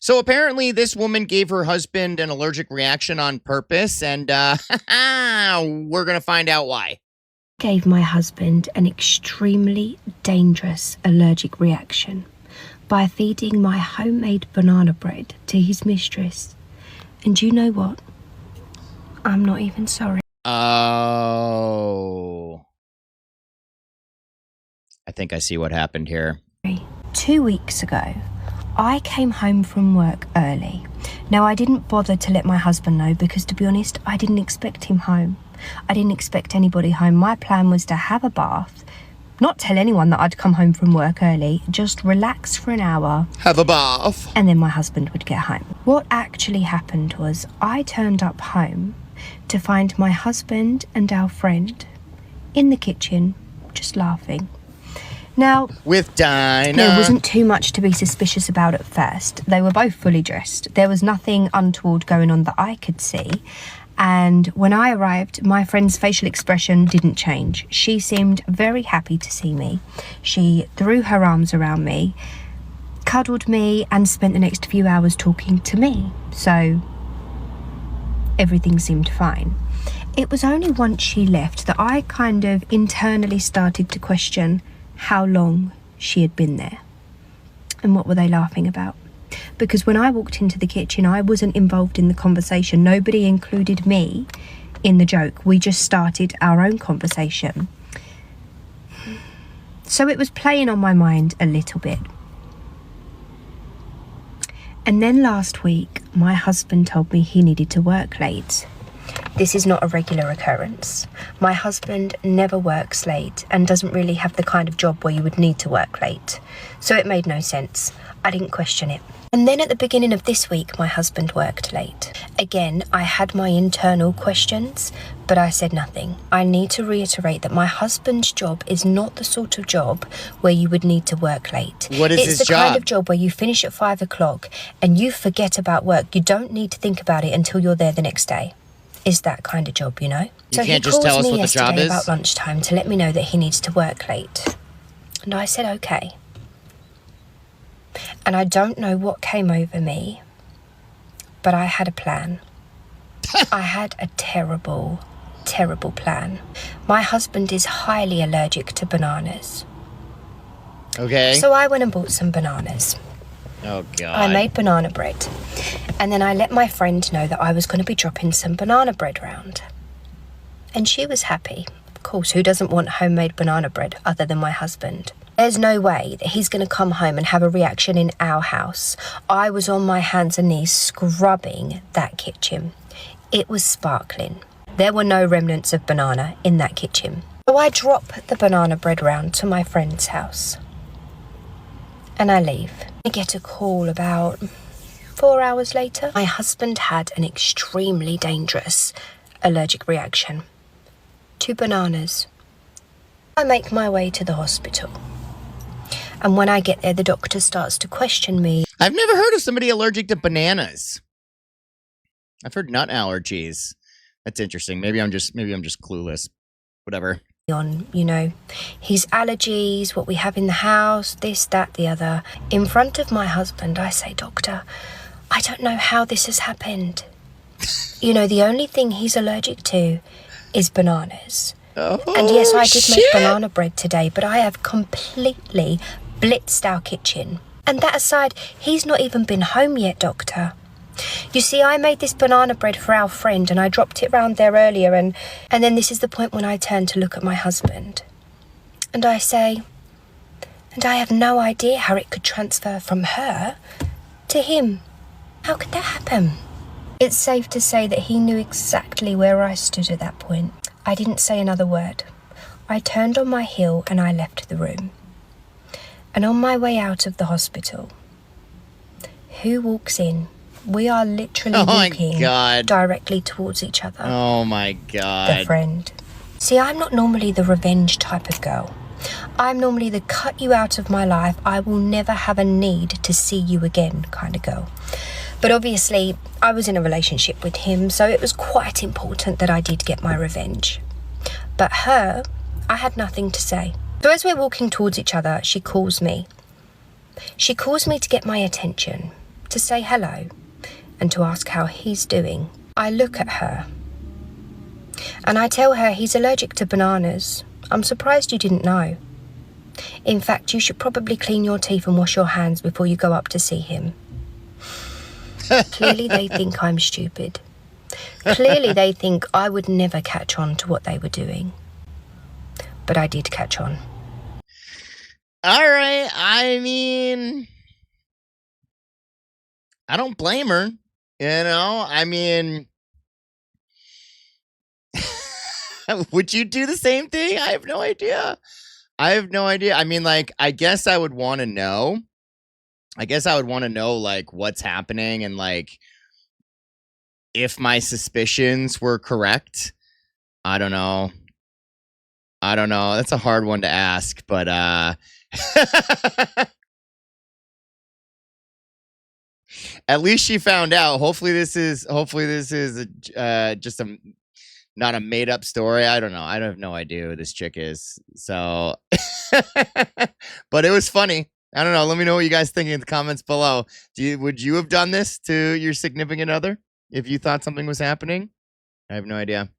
So apparently this woman gave her husband an allergic reaction on purpose, and we're going to find out why. Gave my husband an extremely dangerous allergic reaction by feeding my homemade banana bread to his mistress. And you know what? I'm not even sorry. Oh. I think I see what happened here. 2 weeks ago, I came home from work early. Now, I didn't bother to let my husband know because, to be honest, I didn't expect him home. I didn't expect anybody home. My plan was to have a bath, not tell anyone that I'd come home from work early, just relax for an hour. Have a bath. And then my husband would get home. What actually happened was I turned up home to find my husband and our friend in the kitchen, just laughing. Now, with Dinah. There wasn't too much to be suspicious about at first. They were both fully dressed. There was nothing untoward going on that I could see. And when I arrived, my friend's facial expression didn't change. She seemed very happy to see me. She threw her arms around me, cuddled me, and spent the next few hours talking to me. So everything seemed fine. It was only once she left that I kind of internally started to question how long she had been there and what were they laughing about. Because when I walked into the kitchen, I wasn't involved in the conversation. Nobody included me in the joke. We just started our own conversation. So it was playing on my mind a little bit. And then last week, my husband told me he needed to work late. This is not a regular occurrence. My husband never works late and doesn't really have the kind of job where you would need to work late. So it made no sense. I didn't question it. And then at the beginning of this week, my husband worked late. Again, I had my internal questions, but I said nothing. I need to reiterate that my husband's job is not the sort of job where you would need to work late. What is his job? It's the kind of job where you finish at 5 o'clock and you forget about work. You don't need to think about it until you're there the next day. Is that kind of job, you know? You can't just tell us what the job is? He called me yesterday about lunchtime to let me know that he needs to work late. And I said, okay. And I don't know what came over me, but I had a plan. I had a terrible, terrible plan. My husband is highly allergic to bananas. Okay. So I went and bought some bananas. Oh, God. I made banana bread. And then I let my friend know that I was going to be dropping some banana bread round. And she was happy. Of course, who doesn't want homemade banana bread other than my husband? There's no way that he's going to come home and have a reaction in our house. I was on my hands and knees scrubbing that kitchen. It was sparkling. There were no remnants of banana in that kitchen. So I drop the banana bread round to my friend's house. And I leave. I get a call about 4 hours later. My husband had an extremely dangerous allergic reaction to bananas. I make my way to the hospital. And when I get there, the doctor starts to question me. I've never heard of somebody allergic to bananas. I've heard nut allergies. That's interesting. Maybe I'm just clueless. Whatever. On, you know, his allergies, what we have in the house, this, that, the other. In front of my husband, I say, Doctor, I don't know how this has happened. You know, the only thing he's allergic to is bananas. Oh, and yes, I did shit. make banana bread today, but I have completely blitzed our kitchen. And that aside, he's not even been home yet, Doctor. You see, I made this banana bread for our friend and I dropped it round there earlier and then this is the point when I turn to look at my husband. And I say, and I have no idea how it could transfer from her to him. How could that happen? It's safe to say that he knew exactly where I stood at that point. I didn't say another word. I turned on my heel and I left the room. And on my way out of the hospital, who walks in? We are literally walking directly towards each other. Oh my God. The friend. See, I'm not normally the revenge type of girl. I'm normally the cut you out of my life, I will never have a need to see you again kind of girl. But obviously, I was in a relationship with him, so it was quite important that I did get my revenge. But her, I had nothing to say. So as we're walking towards each other, she calls me. She calls me to get my attention. to say hello and to ask how he's doing. I look at her and I tell her he's allergic to bananas. I'm surprised you didn't know. In fact, you should probably clean your teeth and wash your hands before you go up to see him. Clearly they think I'm stupid. Clearly they think I would never catch on to what they were doing. But I did catch on. All right. I mean, I don't blame her. You know, I mean, would you do the same thing? I have no idea. I mean, like, I guess I would want to know. Like, what's happening and, like, if my suspicions were correct. I don't know. That's a hard one to ask, but at least she found out. Hopefully this is just not a made up story. I don't know. I have no idea who this chick is. So, but it was funny. I don't know. Let me know what you guys think in the comments below. Would you have done this to your significant other if you thought something was happening? I have no idea.